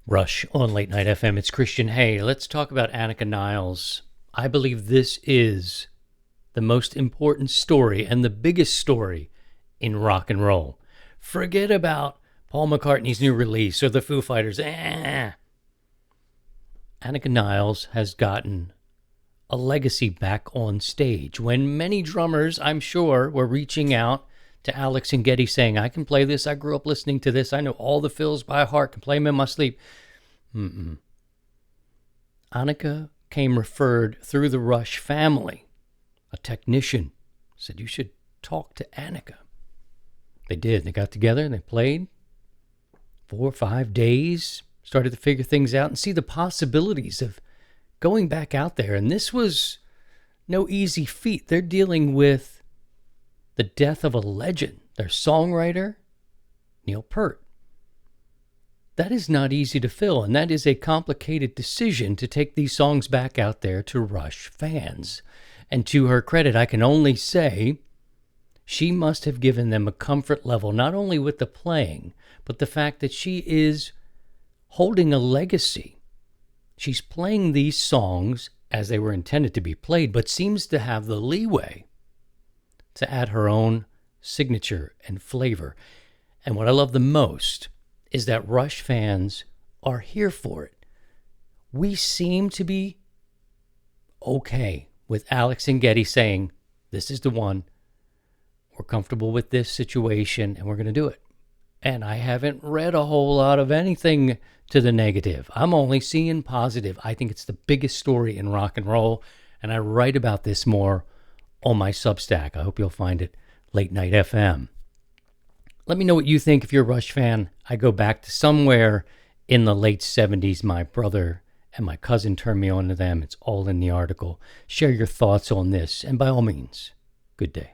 Rush on Late Night FM. It's Christian. Hey, let's talk about Anika Nilles. I believe this is the most important story and the biggest story in rock and roll. Forget about Paul McCartney's new release or the Foo Fighters. Anika Nilles has gotten a legacy back on stage when many drummers, I'm sure, were reaching out to Alex and Geddy saying, I can play this. I grew up listening to this. I know all the fills by heart, can play them in my sleep. Anika came referred through the Rush family. A technician said, you should talk to Anika. They did. They got together and they played 4 or 5 days, started to figure things out and see the possibilities of going back out there. And this was no easy feat. They're dealing with the death of a legend, their songwriter, Neil Peart. That is not easy to fill, and that is a complicated decision to take these songs back out there to Rush fans. And to her credit, I can only say she must have given them a comfort level, not only with the playing, but the fact that she is holding a legacy. She's playing these songs as they were intended to be played, but seems to have the leeway to add her own signature and flavor. And what I love the most is that Rush fans are here for it. We seem to be okay with Alex and Geddy saying, this is the one, we're comfortable with this situation, and we're going to do it. And I haven't read a whole lot of anything to the negative. I'm only seeing positive. I think it's the biggest story in rock and roll, and I write about this more on my Substack. I hope you'll find it, Late Night FM. Let me know what you think if you're a Rush fan. I go back to somewhere in the late 70s. My brother and my cousin turned me on to them. It's all in the article. Share your thoughts on this, and by all means, good day.